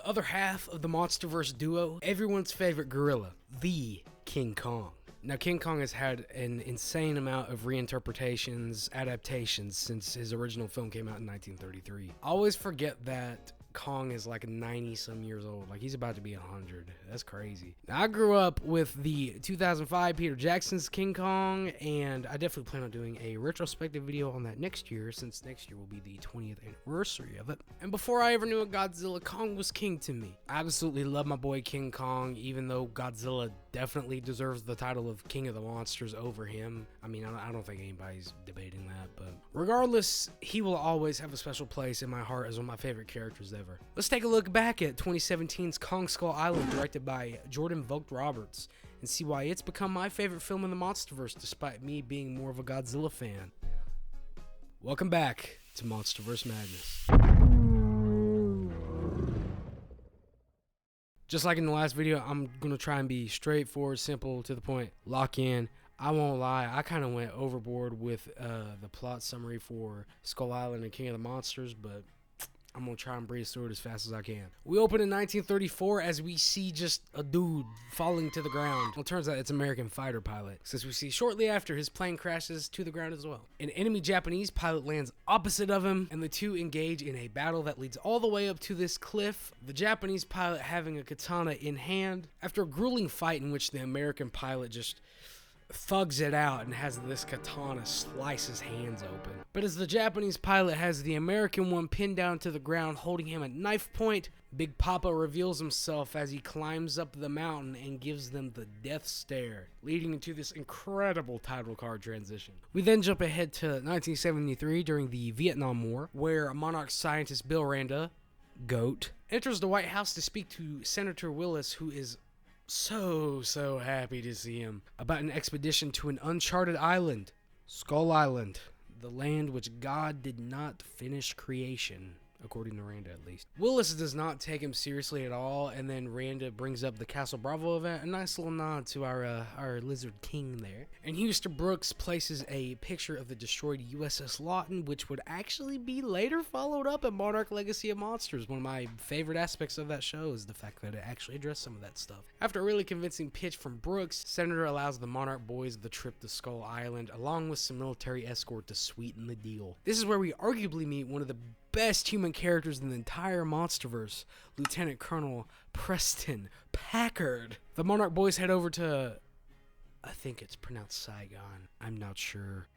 the other half of the MonsterVerse duo, everyone's favorite gorilla, the King Kong. Now, King Kong has had an insane amount of reinterpretations, adaptations since his original film came out in 1933. I always forget that Kong is like 90-some years old. Like, he's about to be 100. That's crazy. Now, I grew up with the 2005 Peter Jackson's King Kong, and I definitely plan on doing a retrospective video on that next year, since next year will be the 20th anniversary of it. And before I ever knew a Godzilla, Kong was king to me. I absolutely love my boy King Kong, even though Godzilla definitely deserves the title of King of the Monsters over him. I mean, I don't think anybody's debating that, but regardless, he will always have a special place in my heart as one of my favorite characters ever. Let's take a look back at 2017's Kong Skull Island, directed by Vogt-Roberts, and see why it's become my favorite film in the MonsterVerse, despite me being more of a Godzilla fan. Welcome back to MonsterVerse Madness. Just like in the last video, I'm gonna try and be straightforward, simple, to the point, lock in. I won't lie, I kind of went overboard with the plot summary for Skull Island and King of the Monsters, but I'm gonna try and breeze through it as fast as I can. We open in 1934 as we see just a dude falling to the ground. Well, it turns out it's an American fighter pilot, since we see shortly after his plane crashes to the ground as well. An enemy Japanese pilot lands opposite of him, and the two engage in a battle that leads all the way up to this cliff, the Japanese pilot having a katana in hand. After a grueling fight in which the American pilot just thugs it out and has this katana slice his hands open. But as the Japanese pilot has the American one pinned down to the ground, holding him at knife point, Big Papa reveals himself as he climbs up the mountain and gives them the death stare, leading into this incredible title card transition. We then jump ahead to 1973 during the Vietnam War, where Monarch scientist Bill Randa, GOAT, enters the White House to speak to Senator Willis, who is so happy to see him, about an expedition to an uncharted island, Skull Island, the land which God did not finish creation, according to Randa at least. Willis does not take him seriously at all, and then Randa brings up the Castle Bravo event, a nice little nod to our Lizard King there. And Houston Brooks places a picture of the destroyed USS Lawton, which would actually be later followed up in Monarch Legacy of Monsters. One of my favorite aspects of that show is the fact that it actually addressed some of that stuff. After a really convincing pitch from Brooks, Senator allows the Monarch boys the trip to Skull Island, along with some military escort to sweeten the deal. This is where we arguably meet one of the best human characters in the entire MonsterVerse, Lieutenant Colonel Preston Packard. The Monarch boys head over to, I think it's pronounced Saigon, I'm not sure,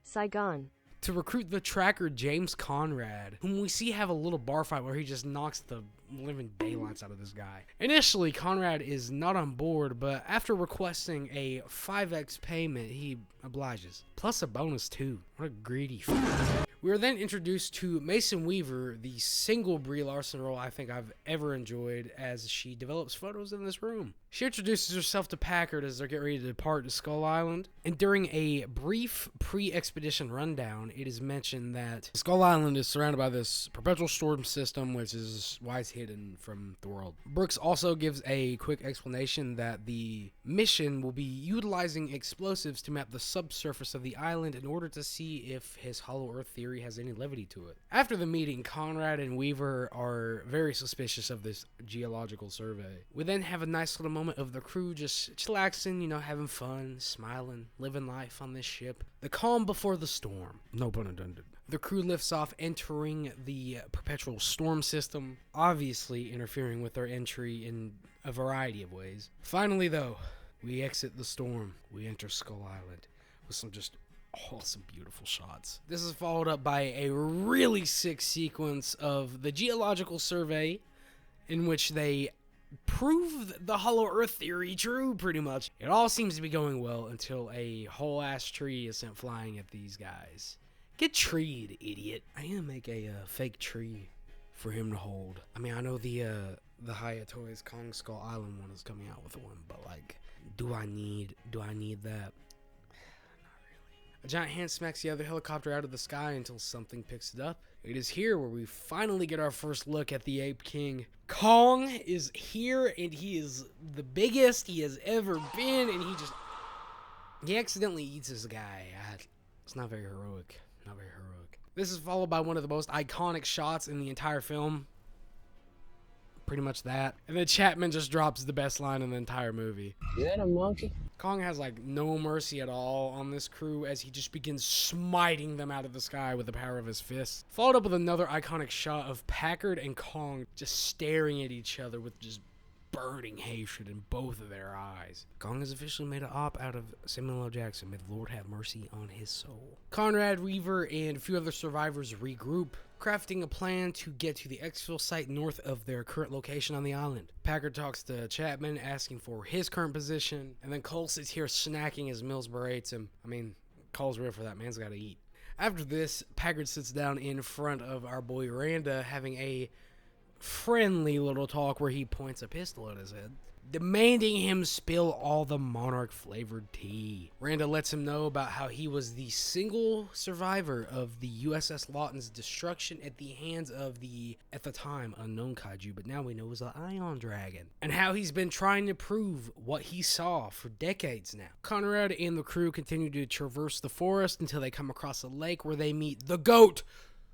Saigon, to recruit the tracker James Conrad, whom we see have a little bar fight where he just knocks the living daylights out of this guy. Initially, Conrad is not on board, but after requesting a 5x payment, he obliges. Plus a bonus too. What a greedy f***. We are then introduced to Mason Weaver, the single Brie Larson role I think I've ever enjoyed, as she develops photos in this room. She introduces herself to Packard as they're getting ready to depart to Skull Island, and during a brief pre-expedition rundown, it is mentioned that Skull Island is surrounded by this perpetual storm system, which is why it's hidden from the world. Brooks also gives a quick explanation that the mission will be utilizing explosives to map the subsurface of the island in order to see if his Hollow Earth theory has any levity to it. After the meeting, Conrad and Weaver are very suspicious of this geological survey. We then have a nice little moment of the crew just chillaxing, you know, having fun, smiling, living life on this ship. The calm before the storm. No pun intended. The crew lifts off, entering the perpetual storm system, obviously interfering with their entry in a variety of ways. Finally, though, we exit the storm. We enter Skull Island with some just awesome, beautiful shots. This is followed up by a really sick sequence of the geological survey, in which they prove the Hollow Earth theory true, pretty much. It all seems to be going well until a whole ass tree is sent flying at these guys. Get treed, idiot. I need to make a fake tree for him to hold. I mean, I know the Hiya Toys Kong Skull Island one is coming out with one, but like, do I need that? A giant hand smacks the other helicopter out of the sky until something picks it up. It is here where we finally get our first look at the Ape King. Kong is here, and he is the biggest he has ever been, and he accidentally eats this guy. It's not very heroic. Not very heroic. This is followed by one of the most iconic shots in the entire film. pretty much that. And then Chapman just drops the best line in the entire movie. Is that a monkey? Kong has like no mercy at all on this crew as he just begins smiting them out of the sky with the power of his fists. Followed up with another iconic shot of Packard and Kong just staring at each other with just burning hatred in both of their eyes. Kong has officially made an op out of Samuel L. Jackson. May the Lord have mercy on his soul. Conrad, Weaver, and a few other survivors regroup, crafting a plan to get to the exfil site north of their current location on the island. Packard talks to Chapman, asking for his current position, and then Cole sits here snacking as Mills berates him. I mean, Cole's real for that. Man's gotta eat. After this, Packard sits down in front of our boy Randa, having a friendly little talk where he points a pistol at his head, demanding him spill all the Monarch flavored tea. Randa lets him know about how he was the single survivor of the USS Lawton's destruction at the hands of the, at the time, unknown kaiju, but now we know was the Ion Dragon, and how he's been trying to prove what he saw for decades now. Conrad and the crew continue to traverse the forest until they come across a lake where they meet the GOAT,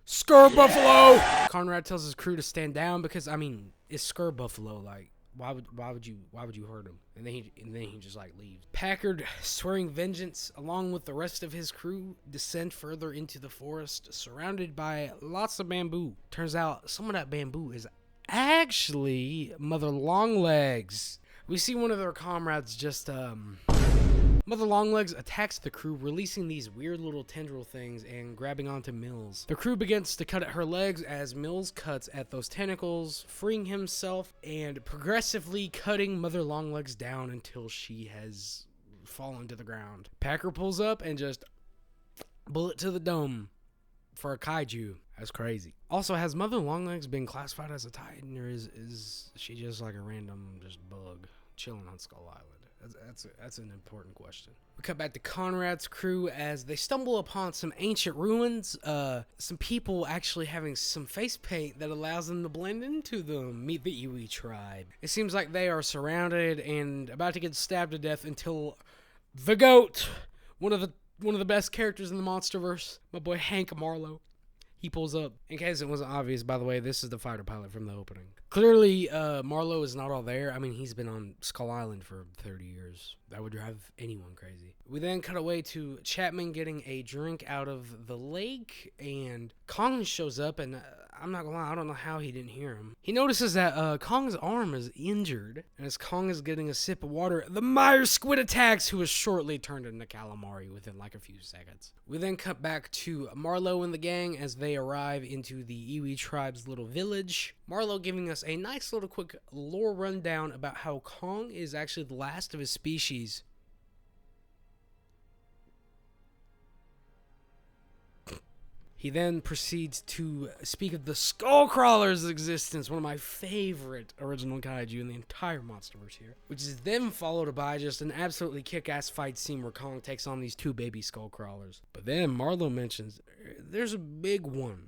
Skur Buffalo! Conrad tells his crew to stand down because, I mean, it's Skur Buffalo. Like, why would you hurt him? And then he just like leaves. Packard, swearing vengeance, along with the rest of his crew, descend further into the forest, surrounded by lots of bamboo. Turns out some of that bamboo is actually Mother Longlegs. We see one of their comrades just Mother Longlegs attacks the crew, releasing these weird little tendril things and grabbing onto Mills. The crew begins to cut at her legs as Mills cuts at those tentacles, freeing himself and progressively cutting Mother Longlegs down until she has fallen to the ground. Packer pulls up and just bullet to the dome for a kaiju. That's crazy. Also, has Mother Longlegs been classified as a Titan, or is she just like a random just bug chilling on Skull Island? That's an important question. We cut back to Conrad's crew as they stumble upon some ancient ruins. Some people actually having some face paint that allows them to blend into them. Meet the Iwi tribe. It seems like they are surrounded and about to get stabbed to death until the GOAT, one of the best characters in the MonsterVerse, my boy Hank Marlowe, he pulls up. In case it wasn't obvious, by the way, this is the fighter pilot from the opening. Clearly, Marlowe is not all there. I mean, he's been on Skull Island for 30 years. That would drive anyone crazy. We then cut away to Chapman getting a drink out of the lake, and Kong shows up, and I'm not gonna lie, I don't know how he didn't hear him. He notices that Kong's arm is injured, and as Kong is getting a sip of water, the Meyer squid attacks, who is shortly turned into calamari within like a few seconds. We then cut back to Marlowe and the gang as they arrive into the Iwi tribe's little village. Marlowe giving us a nice little quick lore rundown about how Kong is actually the last of his species. He then proceeds to speak of the Skullcrawler's existence, one of my favorite original kaiju in the entire MonsterVerse here, which is then followed by just an absolutely kick-ass fight scene where Kong takes on these two baby Skullcrawlers. But then Marlowe mentions there's a big one.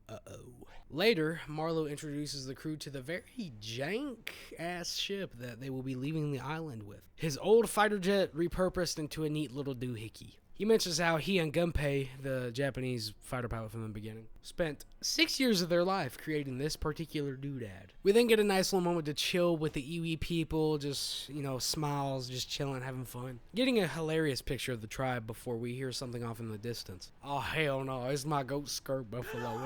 Uh-oh. Later, Marlowe introduces the crew to the very jank-ass ship that they will be leaving the island with. His old fighter jet repurposed into a neat little doohickey. He mentions how he and Gunpei, the Japanese fighter pilot from the beginning, spent 6 years of their life creating this particular doodad. We then get a nice little moment to chill with the Iwi people, just, smiles, just chilling, having fun. Getting a hilarious picture of the tribe before we hear something off in the distance. Oh, hell no, it's my goat Skur Buffalo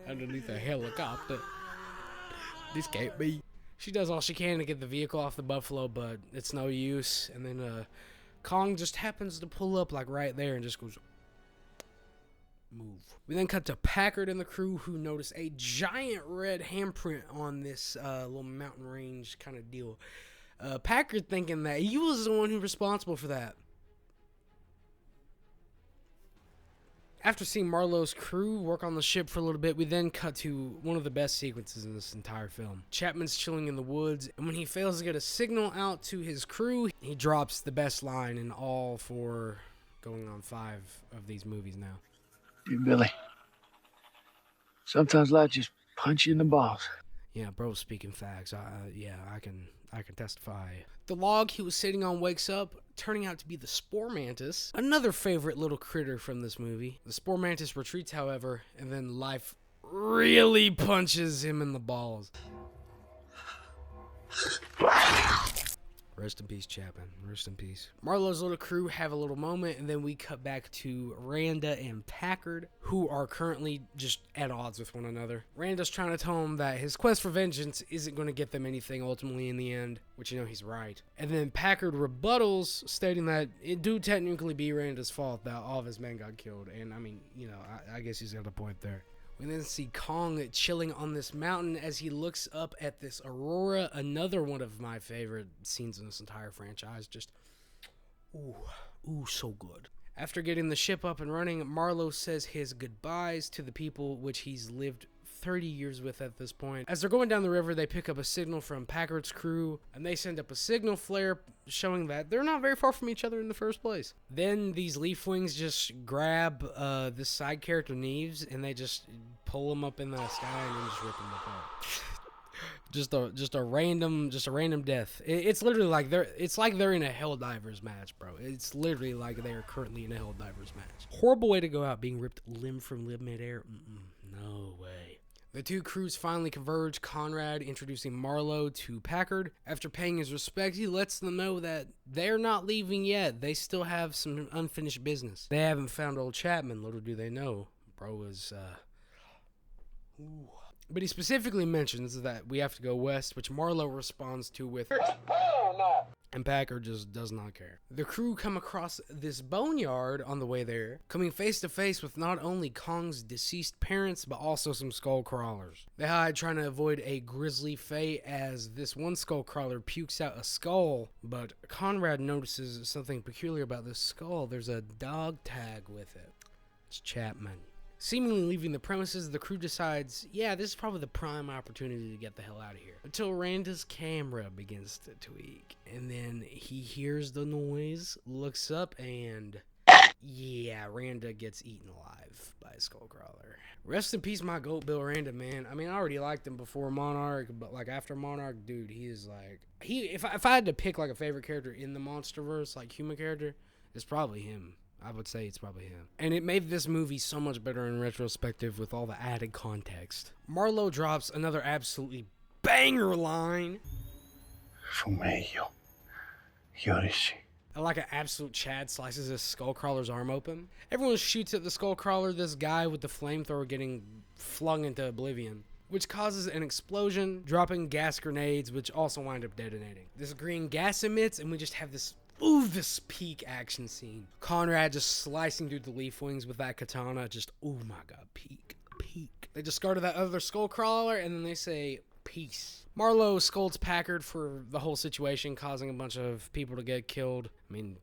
underneath a helicopter. This can't be. She does all she can to get the vehicle off the buffalo, but it's no use. And then, Kong just happens to pull up like right there and just goes, move. We then cut to Packard and the crew, who notice a giant red handprint on this little mountain range kind of deal. Packard thinking that he was the one who's responsible for that. After seeing Marlowe's crew work on the ship for a little bit, we then cut to one of the best sequences in this entire film. Chapman's chilling in the woods, and when he fails to get a signal out to his crew, he drops the best line in all four, going on 5 of these movies now. Hey, Billy. Sometimes life just punch you in the balls. Yeah, bro, speaking facts. I can testify. The log he was sitting on wakes up, turning out to be the Spore Mantis, another favorite little critter from this movie. The Spore Mantis retreats, however, and then life really punches him in the balls. Rest in peace, Chapman. Rest in peace. Marlowe's little crew have a little moment, and then we cut back to Randa and Packard, who are currently just at odds with one another. Randa's trying to tell him that his quest for vengeance isn't going to get them anything ultimately in the end, which, you know, he's right. And then Packard rebuttals, stating that it do technically be Randa's fault that all of his men got killed. And, I mean, you know, I guess he's got a point there. We then see Kong chilling on this mountain as he looks up at this aurora. Another one of my favorite scenes in this entire franchise. Just, ooh, so good. After getting the ship up and running, Marlowe says his goodbyes to the people which he's lived 30 years with at this point. As they're going down the river, they pick up a signal from Packard's crew, and they send up a signal flare showing that they're not very far from each other in the first place. Then these leaf wings just grab this side character Neves, and they just pull him up in the sky and then just rip him apart. just a random death. It's literally like they're in a Helldivers match, bro. It's literally like they are currently in a Helldivers match. Horrible way to go out, being ripped limb from limb midair. No way. The two crews finally converge, Conrad introducing Marlowe to Packard. After paying his respect, he lets them know that they're not leaving yet. They still have some unfinished business. They haven't found old Chapman, little do they know. Bro is, But he specifically mentions that we have to go west, which Marlowe responds to with, and Packard just does not care. The crew come across this boneyard on the way there, coming face to face with not only Kong's deceased parents, but also some skull crawlers. They hide, trying to avoid a grisly fate, as this one skull crawler pukes out a skull, but Conrad notices something peculiar about this skull. There's a dog tag with it. It's Chapman. Seemingly leaving the premises, the crew decides, yeah, this is probably the prime opportunity to get the hell out of here. Until Randa's camera begins to tweak. And then he hears the noise, looks up, and yeah, Randa gets eaten alive by a skullcrawler. Rest in peace, my goat, Bill Randa, man. I mean, I already liked him before Monarch, but like after Monarch, dude, he is like, if I had to pick like a favorite character in the MonsterVerse, like human character, it's probably him. I would say it's probably him. And it made this movie so much better in retrospective with all the added context. Marlowe drops another absolutely banger line. Fumeio. Yorishi. Like an absolute Chad slices this skullcrawler's arm open. Everyone shoots at the skullcrawler, this guy with the flamethrower getting flung into oblivion, which causes an explosion, dropping gas grenades, which also wind up detonating. This green gas emits, and we just have this peak action scene. Conrad just slicing through the leaf wings with that katana. Just, oh my god, peak. They discarded that other skull crawler, and then they say, peace. Marlowe scolds Packard for the whole situation, causing a bunch of people to get killed. I mean,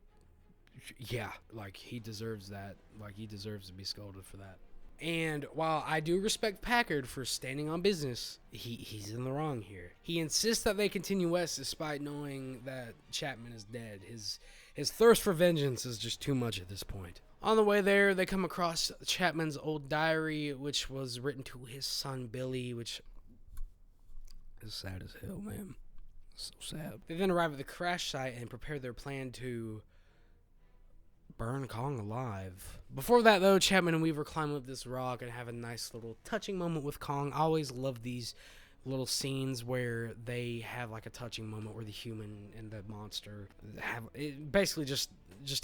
yeah, like, he deserves that. Like, he deserves to be scolded for that. And while I do respect Packard for standing on business, he's in the wrong here. He insists that they continue west despite knowing that Chapman is dead. His thirst for vengeance is just too much at this point. On the way there, they come across Chapman's old diary, which was written to his son Billy, which is sad as hell, man. So sad. They then arrive at the crash site and prepare their plan to burn Kong alive. Before that, though, Chapman and Weaver climb up this rock and have a nice little touching moment with Kong. I always love these little scenes where they have like a touching moment where the human and the monster have it, basically just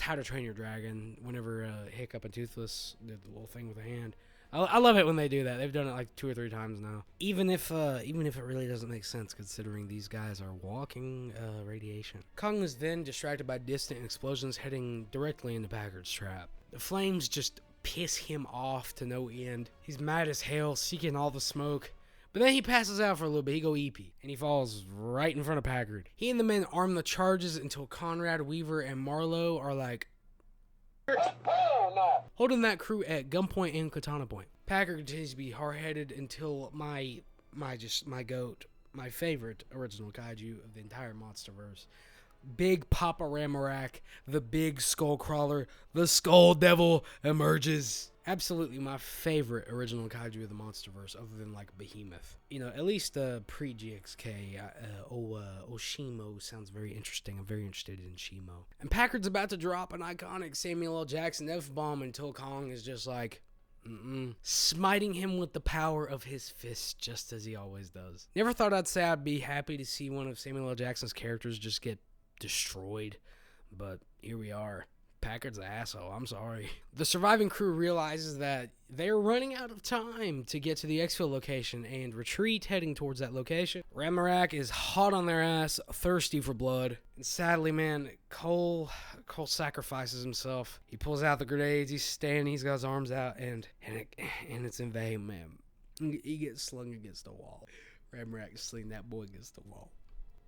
How to Train Your Dragon. Whenever Hiccup and Toothless did the little thing with the hand. I love it when they do that. They've done it like 2 or 3 times now. Even if it really doesn't make sense, considering these guys are walking radiation. Kong is then distracted by distant explosions heading directly into Packard's trap. The flames just piss him off to no end. He's mad as hell, seeking all the smoke. But then he passes out for a little bit. He go eepy, and he falls right in front of Packard. He and the men arm the charges until Conrad, Weaver, and Marlowe are like, holding that crew at gunpoint and katana point. Packard continues to be hard-headed until my goat, my favorite original kaiju of the entire MonsterVerse, Big Papa Ramarak, the big skull crawler, the Skull Devil, emerges. Absolutely my favorite original kaiju of the MonsterVerse, other than like Behemoth. You know, at least pre-GXK, Oshimo sounds very interesting. I'm very interested in Shimo. And Packard's about to drop an iconic Samuel L. Jackson F-bomb until Kong is just like, smiting him with the power of his fist, just as he always does. Never thought I'd say I'd be happy to see one of Samuel L. Jackson's characters just get destroyed, but here we are. Packard's an asshole. I'm sorry. The surviving crew realizes that they're running out of time to get to the exfil location and retreat, heading towards that location. Reimagining is hot on their ass, thirsty for blood. And sadly, man, Cole sacrifices himself. He pulls out the grenades. He's standing. He's got his arms out, and it's in vain, man. He gets slung against the wall. Reimagining slinging that boy against the wall.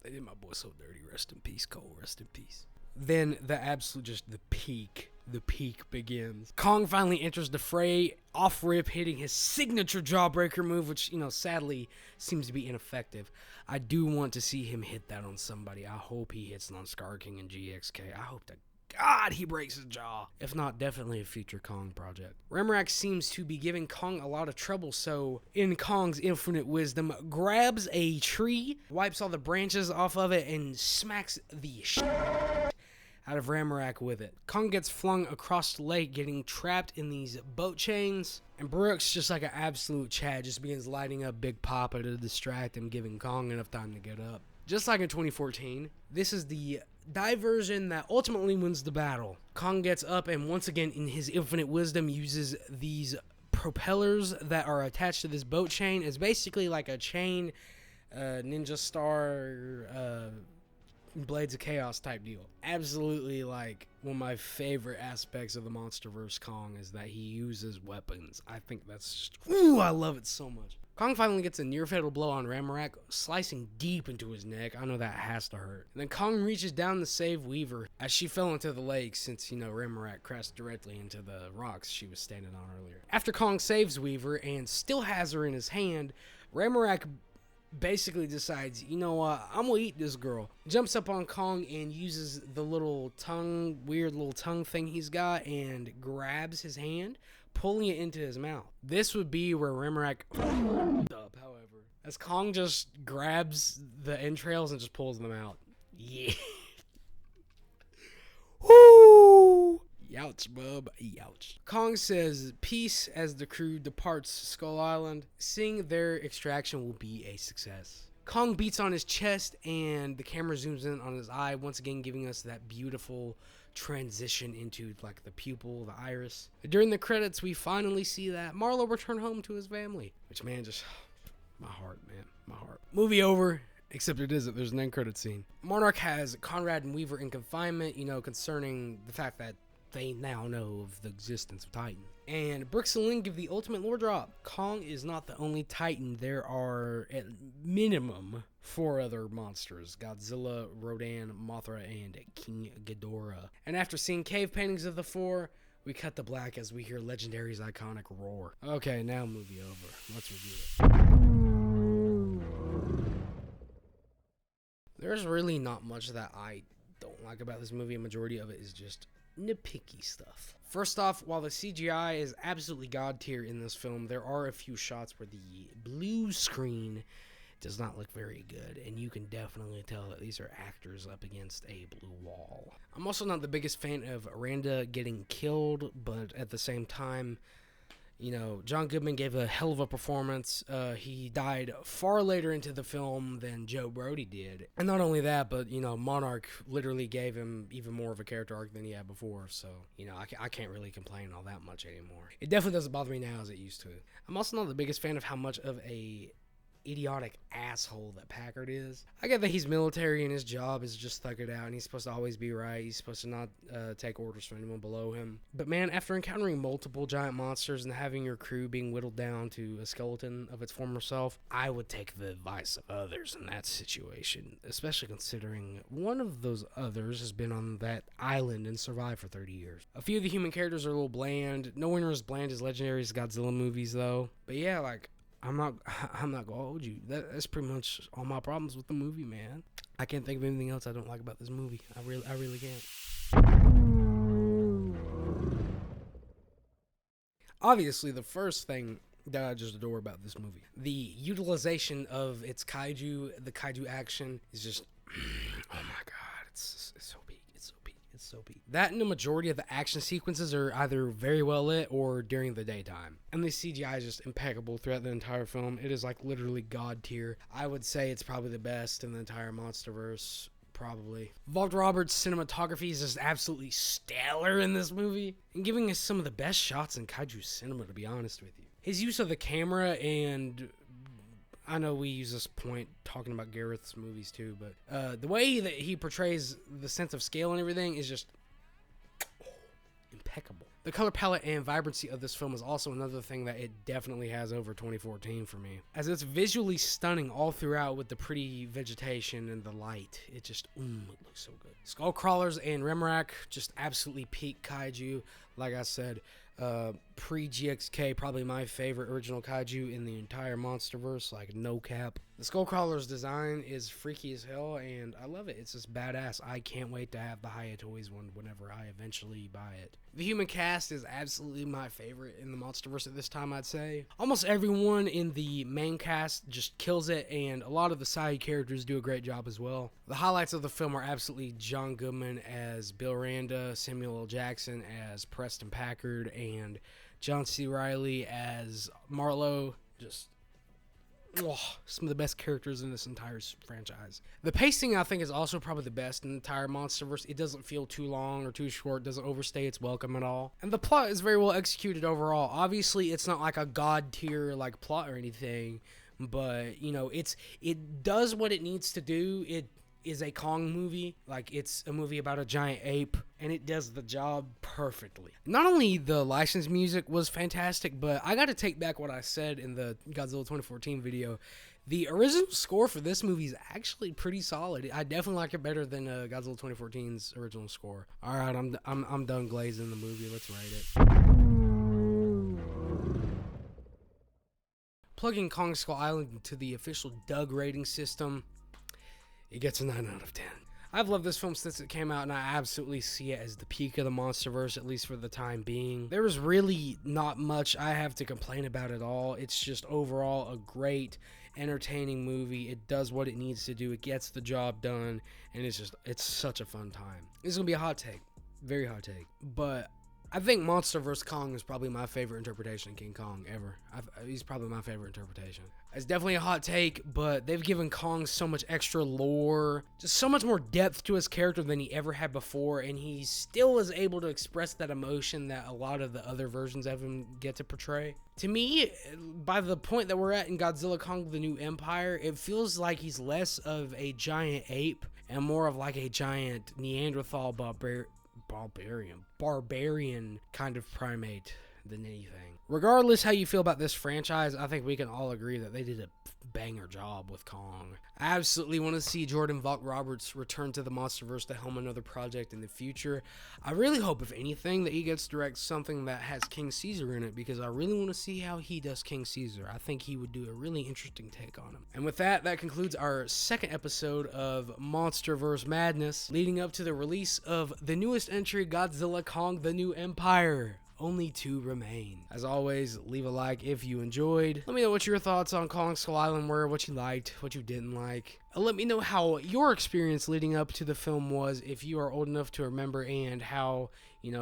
They did my boy so dirty. Rest in peace, Cole. Rest in peace. Then the peak begins. Kong finally enters the fray, off rip, hitting his signature jawbreaker move, which, sadly seems to be ineffective. I do want to see him hit that on somebody. I hope he hits it on Scar King and GXK. I hope to God he breaks his jaw. If not, definitely a future Kong project. Reimagining seems to be giving Kong a lot of trouble, so in Kong's infinite wisdom, grabs a tree, wipes all the branches off of it, and smacks the shit out of Reimagining with it. Kong gets flung across the lake, getting trapped in these boat chains, and Brooks, just like an absolute Chad, just begins lighting up Big Papa to distract him, giving Kong enough time to get up. Just like in 2014, this is the diversion that ultimately wins the battle. Kong gets up and once again, in his infinite wisdom, uses these propellers that are attached to this boat chain. It's basically like a chain, Ninja Star, Blades of Chaos type deal. Absolutely, like, one of my favorite aspects of the MonsterVerse Kong is that he uses weapons. I think that's just, I love it so much. Kong finally gets a near-fatal blow on Reimagining, slicing deep into his neck. I know that has to hurt. And then Kong reaches down to save Weaver as she fell into the lake since, Reimagining crashed directly into the rocks she was standing on earlier. After Kong saves Weaver and still has her in his hand, Reimagining basically decides, you know what, I'm gonna eat this girl. Jumps up on Kong and uses the weird little tongue thing he's got and grabs his hand, pulling it into his mouth. This would be where Reimagining up, however, as Kong just grabs the entrails and just pulls them out. Yeah. Woo! Youch, bub. Youch. Kong says peace as the crew departs Skull Island, seeing their extraction will be a success. Kong beats on his chest and the camera zooms in on his eye, once again giving us that beautiful transition into like the pupil, the iris. During the credits, we finally see that Marlo returned home to his family, which, man, just my heart, man, my heart. Movie over. Except it isn't. There's an end credit scene. Monarch has Conrad and Weaver in confinement, concerning the fact that they now know of the existence of Titan. And Brooks and Lynn give the ultimate lore drop. Kong is not the only Titan. There are at minimum 4 other monsters: Godzilla, Rodan, Mothra, and King Ghidorah. And after seeing cave paintings of the 4, we cut to black as we hear Legendary's iconic roar. Okay, now movie over. Let's review it. There's really not much that I don't like about this movie. A majority of it is just nitpicky stuff. First off, while the CGI is absolutely god tier in this film, there are a few shots where the blue screen does not look very good, and you can definitely tell that these are actors up against a blue wall. I'm also not the biggest fan of Randa getting killed, but at the same time, John Goodman gave a hell of a performance. He died far later into the film than Joe Brody did. And not only that, but, Monarch literally gave him even more of a character arc than he had before. So, I can't really complain all that much anymore. It definitely doesn't bother me now as it used to. I'm also not the biggest fan of how much of a idiotic asshole that Packard is. I get that he's military and his job is just thug it out and he's supposed to always be right. He's supposed to not take orders from anyone below him. But man, after encountering multiple giant monsters and having your crew being whittled down to a skeleton of its former self, I would take the advice of others in that situation, especially considering one of those others has been on that island and survived for 30 years. A few of the human characters are a little bland. Nowhere near as bland as Legendary's Godzilla movies though. But yeah, I'm not gonna hold you. That's pretty much all my problems with the movie, man. I can't think of anything else I don't like about this movie. I really can't. Obviously, the first thing that I just adore about this movie, the utilization of its kaiju, the kaiju action is just, oh my god, it's so peak. It's soapy. That and the majority of the action sequences are either very well lit or during the daytime. And the CGI is just impeccable throughout the entire film. It is like literally god tier. I would say it's probably the best in the entire MonsterVerse. Probably. Vogt-Roberts' cinematography is just absolutely stellar in this movie, and giving us some of the best shots in kaiju cinema, to be honest with you. His use of the camera, and I know we use this point talking about Gareth's movies too, but the way that he portrays the sense of scale and everything is just impeccable. The color palette and vibrancy of this film is also another thing that it definitely has over 2014 for me, as it's visually stunning all throughout with the pretty vegetation and the light. It just, it looks so good. Skull Crawlers and Rimrak, just absolutely peak kaiju. Like I said, pre-GXK, probably my favorite original kaiju in the entire MonsterVerse, like no cap. The Skullcrawler's design is freaky as hell, and I love it. It's just badass. I can't wait to have the Hiya Toys one whenever I eventually buy it. The human cast is absolutely my favorite in the MonsterVerse at this time, I'd say. Almost everyone in the main cast just kills it, and a lot of the side characters do a great job as well. The highlights of the film are absolutely John Goodman as Bill Randa, Samuel L. Jackson as Preston Packard, and John C. Reilly as Marlowe. Just some of the best characters in this entire franchise. The pacing, I think, is also probably the best in the entire MonsterVerse. It doesn't feel too long or too short, doesn't overstay its welcome at all. And the plot is very well executed overall. Obviously, it's not like a god tier like plot or anything, but you know, it does what it needs to do. It is a Kong movie. Like, it's a movie about a giant ape, and it does the job perfectly. Not only the licensed music was fantastic, but I gotta take back what I said in the Godzilla 2014 video. The original score for this movie is actually pretty solid. I definitely like it better than Godzilla 2014's original score. All right, I'm done glazing the movie. Let's rate it. Plugging Kong Skull Island into the official Doug rating system, it gets a 9 out of 10. I've loved this film since it came out, and I absolutely see it as the peak of the MonsterVerse, at least for the time being. There is really not much I have to complain about at all. It's just overall a great, entertaining movie. It does what it needs to do. It gets the job done, and it's such a fun time. This is going to be a hot take. Very hot take. But I think MonsterVerse Kong is probably my favorite interpretation of King Kong ever. He's probably my favorite interpretation. It's definitely a hot take, but they've given Kong so much extra lore, just so much more depth to his character than he ever had before, and he still is able to express that emotion that a lot of the other versions of him get to portray. To me, by the point that we're at in Godzilla Kong the New Empire, it feels like he's less of a giant ape and more of like a giant Neanderthal barbarian kind of primate than anything. Regardless how you feel about this franchise, I think we can all agree that they did a banger job with Kong. I absolutely want to see Jordan Vogt-Roberts return to the MonsterVerse to helm another project in the future. I really hope, if anything, that he gets to direct something that has King Caesar in it, because I really want to see how he does King Caesar. I think he would do a really interesting take on him. And with that, that concludes our second episode of MonsterVerse Madness, leading up to the release of the newest entry, Godzilla Kong the New Empire. Only 2 remain. As always, leave a like if you enjoyed. Let me know what your thoughts on Kong Skull Island were, what you liked, what you didn't like. Let me know how your experience leading up to the film was, if you are old enough to remember, and how,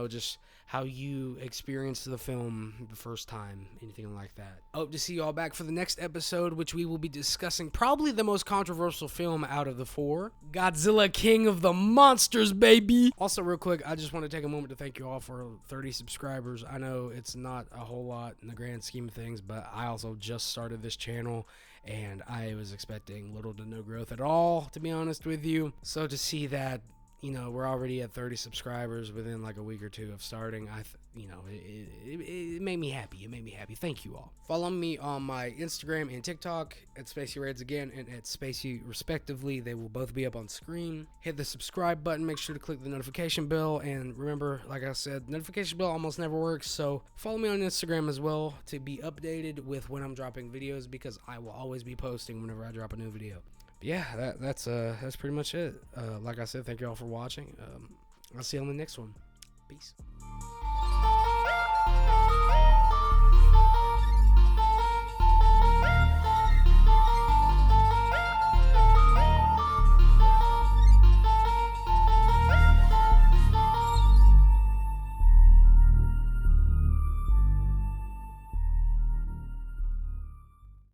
just how you experienced the film the first time, anything like that. I hope to see you all back for the next episode, which we will be discussing probably the most controversial film out of the 4, Godzilla King of the Monsters, baby! Also, real quick, I just want to take a moment to thank you all for 30 subscribers. I know it's not a whole lot in the grand scheme of things, but I also just started this channel, and I was expecting little to no growth at all, to be honest with you. So to see that, we're already at 30 subscribers within like a week or 2 of starting, it made me happy. It made me happy. Thank you all. Follow me on my Instagram and TikTok at spaecii Raids again and at spaecii respectively. They will both be up on screen. Hit the subscribe button. Make sure to click the notification bell. And remember, like I said, notification bell almost never works. So follow me on Instagram as well to be updated with when I'm dropping videos, because I will always be posting whenever I drop a new video. Yeah, that's pretty much it. Like I said, thank you all for watching. I'll see you on the next one. Peace.